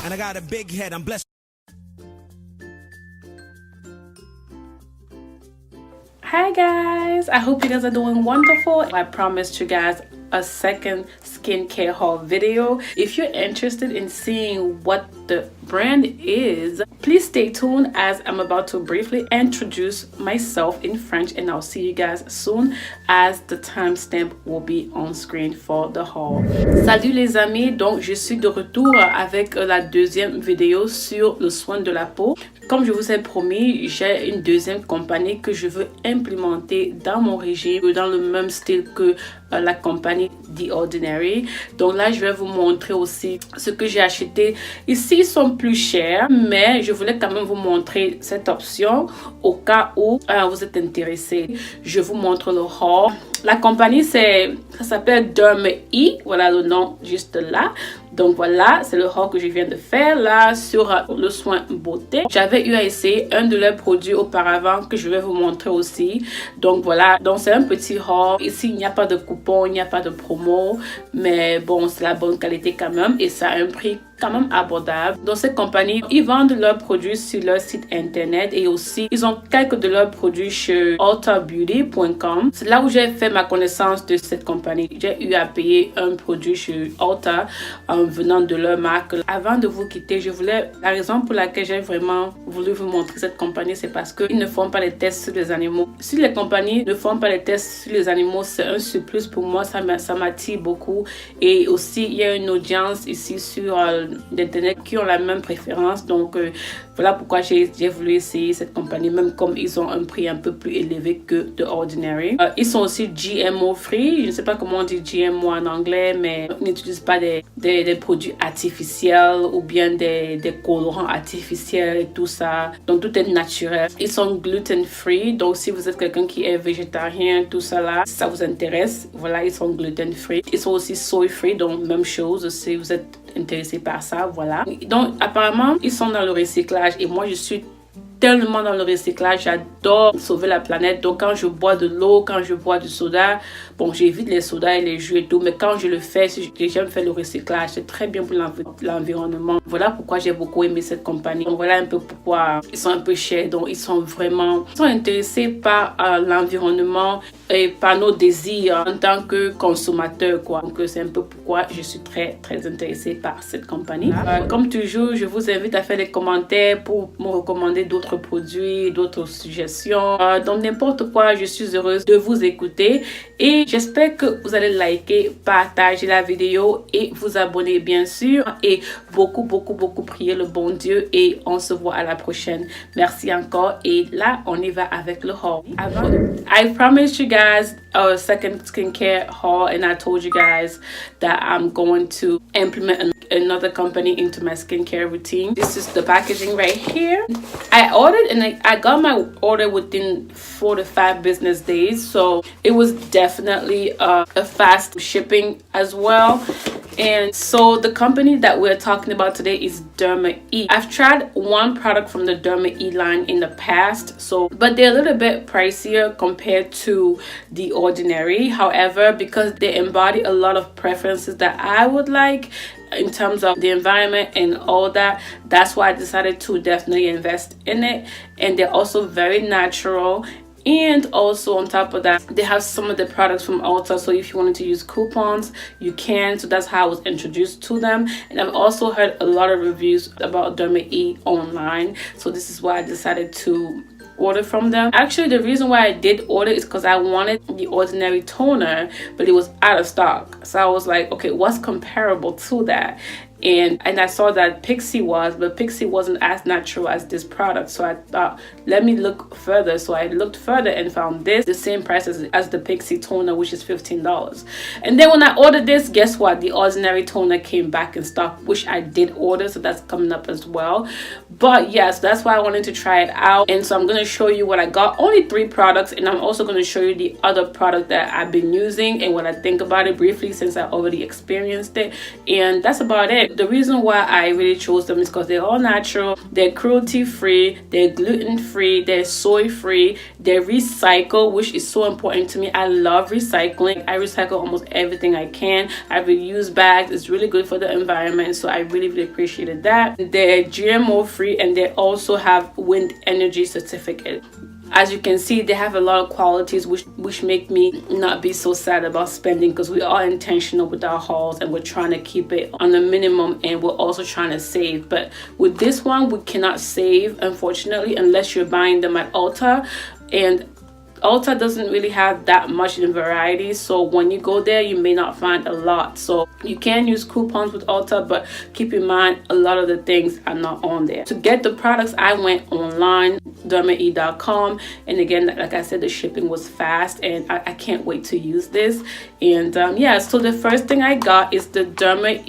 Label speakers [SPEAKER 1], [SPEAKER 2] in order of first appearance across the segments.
[SPEAKER 1] And I got a big head, I'm blessed.
[SPEAKER 2] Hi guys, I hope you guys are doing wonderful. I promised you guys a second skincare haul video. If you're interested in seeing what the brand is, please stay tuned as I'm about to briefly introduce myself in French, and I'll see you guys soon as the timestamp will be on screen for the haul. Salut les amis, donc je suis de retour avec la deuxième vidéo sur le soin de la peau. Comme je vous ai promis, j'ai une deuxième compagnie que je veux implémenter dans mon régime, dans le même style que la compagnie The Ordinary. Donc là, je vais vous montrer aussi ce que j'ai acheté. Ici, ils sont plus chers, mais je voulais quand même vous montrer cette option au cas où vous êtes intéressé. Je vous montre le haul. La compagnie, ça s'appelle Derma. Voilà le nom juste là. Donc voilà, c'est le haul que je viens de faire là sur le soin beauté. J'avais eu à essayer un de leurs produits auparavant que je vais vous montrer aussi. Donc voilà, donc c'est un petit haul. Ici, il n'y a pas de coupon, il n'y a pas de promo, mais bon, c'est la bonne qualité quand même et ça a un prix quand même abordable. Dans cette compagnie, ils vendent leurs produits sur leur site internet et aussi ils ont quelques de leurs produits chez ultabeauty.com. C'est là où j'ai fait ma connaissance de cette compagnie. J'ai eu à payer un produit chez Ulta en venant de leur marque. Avant de vous quitter, la raison pour laquelle j'ai vraiment voulu vous montrer cette compagnie, c'est parce qu'ils ne font pas les tests sur les animaux. Si les compagnies ne font pas les tests sur les animaux, c'est un surplus pour moi, ça m'attire beaucoup. Et aussi, il y a une audience ici sur d'internet qui ont la même préférence, donc voilà pourquoi j'ai voulu essayer cette compagnie, même comme ils ont un prix un peu plus élevé que The Ordinary. Ils sont aussi GMO free, je ne sais pas comment on dit GMO en anglais, mais ils n'utilisent pas des produits artificiels ou bien des colorants artificiels et tout ça, donc tout est naturel. Ils sont gluten free, donc si vous êtes quelqu'un qui est végétarien, tout ça là, si ça vous intéresse, voilà, ils sont gluten free. Ils sont aussi soy free, donc même chose si vous êtes intéressé par ça, voilà. Donc apparemment ils sont dans le recyclage et moi je suis tellement dans le recyclage, j'adore sauver la planète. Donc quand je bois de l'eau, quand je bois du soda, bon, j'évite les sodas et les jus et tout, mais quand je le fais, j'aime faire le recyclage, c'est très bien pour l'environnement. Voilà pourquoi j'ai beaucoup aimé cette compagnie. Donc voilà un peu pourquoi ils sont un peu chers. Donc ils sont intéressés par l'environnement et par nos désirs en tant que consommateur, quoi. Donc c'est un peu pourquoi je suis très intéressée par cette compagnie. Comme toujours, je vous invite à faire des commentaires pour me recommander d'autres produits, d'autres suggestions, donc n'importe quoi. Je suis heureuse de vous écouter et j'espère que vous allez liker, partager la vidéo et vous abonner bien sûr, et beaucoup prier le bon Dieu, et on se voit à la prochaine. Merci encore, et là on y va avec le haul. I promised you guys a second skincare haul, and I told you guys that I'm going to implement another company into my skincare routine. This is the packaging right here. I ordered and I got my order within 4 to 5 business days, so it was definitely a fast shipping as well. And so the company that we're talking about today is Derma. I've tried one product from the Derma line in the past, but they're a little bit pricier compared to The Ordinary. However, because they embody a lot of preferences that I would like in terms of the environment and all that, that's why I decided to definitely invest in it. And they're also very natural. And also on top of that, they have some of the products from Ulta, so if you wanted to use coupons, you can. So that's how I was introduced to them. And I've also heard a lot of reviews about Derma online, so this is why I decided to order from them. Actually, the reason why I did order is because I wanted the Ordinary toner, but it was out of stock. So I was like, okay, what's comparable to that? And I saw that Pixi was, but Pixi wasn't as natural as this product, so I thought, let me look further. So I looked further and found this the same price as the Pixi toner, which is $15. And then when I ordered this, guess what? The Ordinary toner came back in stock, which I did order, so that's coming up as well. But yes, that's why I wanted to try it out. And so I'm going to show you what I got. Only 3 products, and I'm also going to show you the other product that I've been using and what I think about it briefly, since I already experienced it. And that's about it. it. The reason why I really chose them is because they're all natural, they're cruelty free, they're gluten free, they're soy free, they're recycled, which is so important to me. I love recycling. I recycle almost everything I can. I reuse bags. It's really good for the environment, so I really appreciated that. They're GMO free, and they also have wind energy certificate. As you can see, they have a lot of qualities which make me not be so sad about spending, because we are intentional with our hauls and we're trying to keep it on the minimum, and we're also trying to save. But with this one, we cannot save, unfortunately, unless you're buying them at Ulta, and Ulta doesn't really have that much in variety, so when you go there you may not find a lot. So you can use coupons with Ulta, but keep in mind a lot of the things are not on there. To get the products, I went online, derma.com, and again, like I said, the shipping was fast, and I can't wait to use this. And yeah, so the first thing I got is the Derma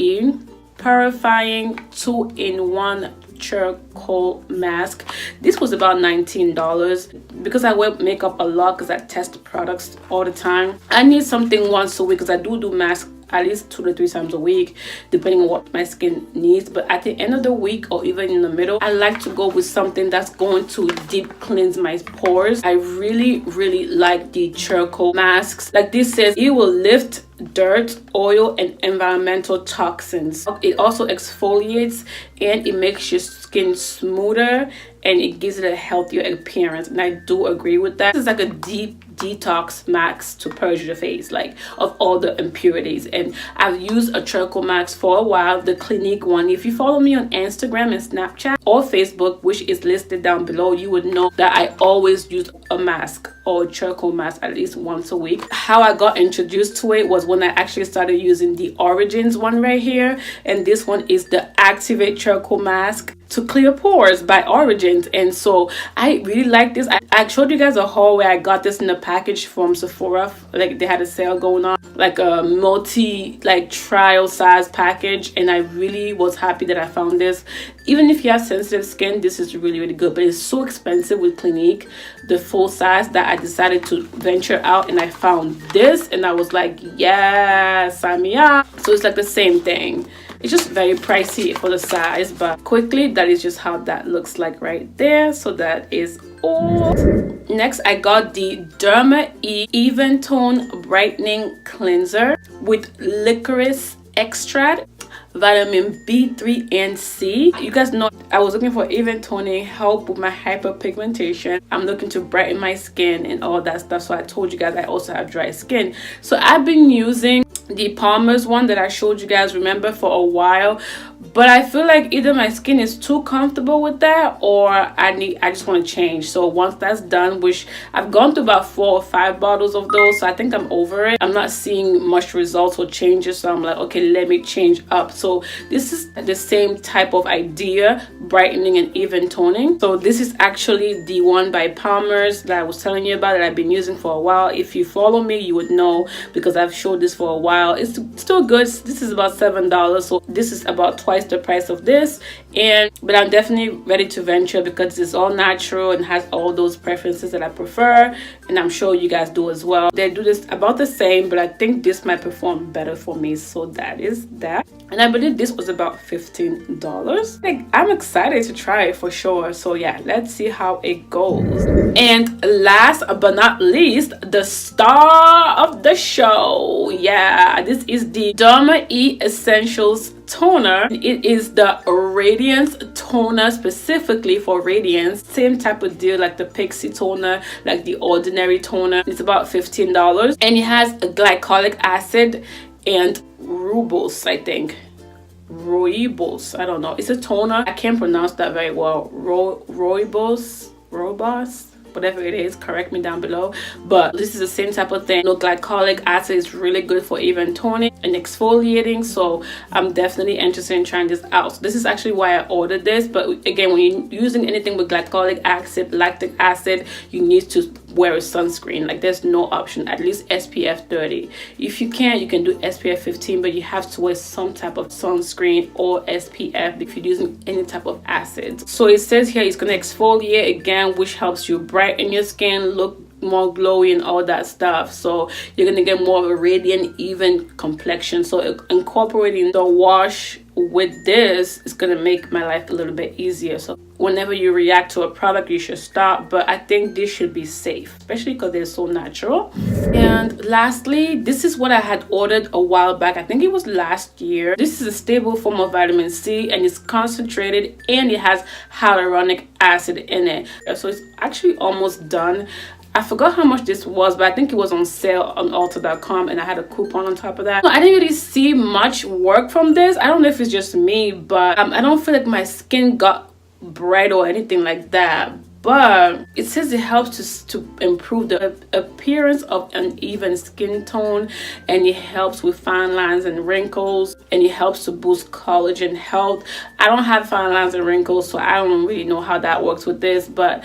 [SPEAKER 2] Purifying 2-in-1 charcoal mask. This was about $19 because I wear makeup a lot, because I test products all the time. I need something once a week, because I do masks at least 2 to 3 times a week, depending on what my skin needs. But at the end of the week, or even in the middle, I like to go with something that's going to deep cleanse my pores. I really like the charcoal masks. Like this says, it will lift dirt, oil, and environmental toxins. It also exfoliates, and it makes your skin smoother, and it gives it a healthier appearance. And I do agree with that. This is like a deep detox mask to purge your face, like, of all the impurities. And I've used a charcoal mask for a while, the Clinique one. If you follow me on Instagram and Snapchat or Facebook, which is listed down below, you would know that I always use a mask or a charcoal mask at least once a week. How I got introduced to it was when I actually started using the Origins one right here, and this one is the Activate Charcoal Mask to Clear Pores by Origins. And so I really like this. I showed you guys a haul where I got this in a package from Sephora. Like, they had a sale going on, like a multi trial size package, and I really was happy that I found this. Even if you have sensitive skin, this is really good, but it's so expensive with Clinique, the full size, that I decided to venture out, and I found this, and I was like, yeah, sign me up. So it's like the same thing. It's just very pricey for the size, but quickly, that is just how that looks like right there. So that is all. Next, I got the Derma Eventone Brightening Cleanser with licorice extract, vitamin B3 and C. You guys know I was looking for Eventone help with my hyperpigmentation. I'm looking to brighten my skin and all that stuff. So I told you guys I also have dry skin. So I've been using the Palmer's one that I showed you guys, remember, for a while, but I feel like either my skin is too comfortable with that, or I just want to change. So once that's done, which I've gone through about 4 or 5 bottles of those, so I think I'm over it. I'm not seeing much results or changes, so I'm like, okay, let me change up. So this is the same type of idea, brightening and even toning. So this is actually the one by Palmer's that I was telling you about, that I've been using for a while. If you follow me, you would know, because I've showed this for a while. It's still good. This is about $7, so this is about twice the price of this. But I'm definitely ready to venture, because it's all natural and has all those preferences that I prefer, and I'm sure you guys do as well. They do this about the same, but I think this might perform better for me. So that is that. And I believe this was about $15. Like, I'm excited to try it for sure. So yeah, let's see how it goes. And last but not least, the star of the show, yeah, this is the Derma E Essentials Toner. It is the Radiance toner, specifically for radiance. Same type of deal like the Pixi toner, like the ordinary toner. It's about $15, and it has a glycolic acid and rooibos, I think. Rooibos, I don't know. It's a toner. I can't pronounce that very well. Rooibos, whatever it is, correct me down below. But this is the same type of thing. No, glycolic acid is really good for even toning and exfoliating, so I'm definitely interested in trying this out. So this is actually why I ordered this. But again, when you're using anything with glycolic acid, lactic acid, you need to wear a sunscreen. Like, there's no option, at least SPF 30. If you can, you can do SPF 15, but you have to wear some type of sunscreen or SPF if you're using any type of acid. So it says here it's going to exfoliate again, which helps you brighten your skin, look more glowy and all that stuff. So you're gonna get more of a radiant, even complexion. So incorporating the wash with this, it's gonna make my life a little bit easier. So whenever you react to a product, you should stop, but I think this should be safe, especially because they're so natural. And lastly, this is what I had ordered a while back. I think it was last year. This is a stable form of vitamin C, and it's concentrated, and it has hyaluronic acid in it. So it's actually almost done. I forgot how much this was, but I think it was on sale on Ulta.com, and I had a coupon on top of that. I didn't really see much work from this. I don't know if it's just me, but I don't feel like my skin got bright or anything like that. But it says it helps to improve the appearance of an even skin tone, and it helps with fine lines and wrinkles, and it helps to boost collagen health. I don't have fine lines and wrinkles, so I don't really know how that works with this, but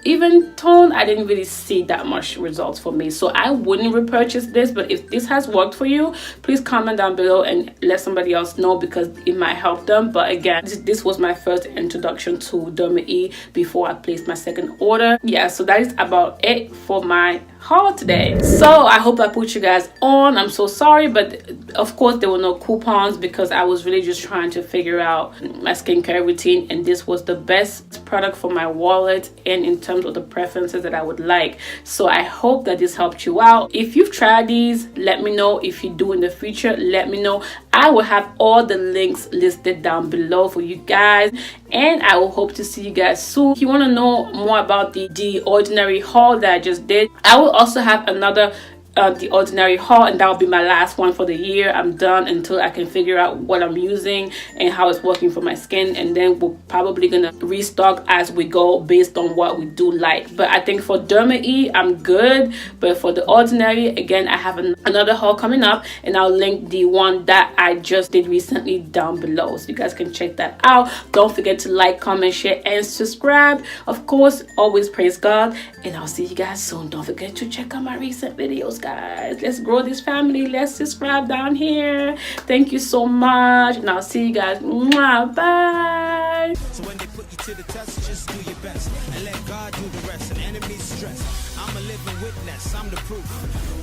[SPEAKER 2] Eventone, I didn't really see that much results for me, so I wouldn't repurchase this. But if this has worked for you, please comment down below and let somebody else know, because it might help them. But again, this was my first introduction to Derma E before I placed my second order. Yeah, so that is about it for my haul today. So I hope I put you guys on. I'm so sorry, but of course there were no coupons because I was really just trying to figure out my skincare routine, and this was the best product for my wallet and in terms of the preferences that I would like. So I hope that this helped you out. If you've tried these, let me know. If you do in the future, let me know. I will have all the links listed down below for you guys, and I will hope to see you guys soon. If you want to know more about the Ordinary haul that I just did, I will also have another The Ordinary haul, and that will be my last one for the year. I'm done until I can figure out what I'm using and how it's working for my skin, and then we're probably gonna restock as we go based on what we do like. But I think for Derma E, I'm good. But for The Ordinary, again, I have another haul coming up, and I'll link the one that I just did recently down below, so you guys can check that out. Don't forget to like, comment, share, and subscribe. Of course, always praise God, and I'll see you guys soon. Don't forget to check out my recent videos, guys. Let's grow this family. Let's subscribe down here. Thank you so much, and I'll see you guys. Mwah, bye.
[SPEAKER 1] So when they put you to the test, just do your best and let God do the rest. And enemies stress, I'm a living witness, I'm the proof.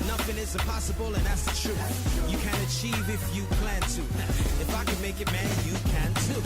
[SPEAKER 1] Nothing is impossible, and that's the truth. You can achieve if you plan to. If I can make it, man, you can too.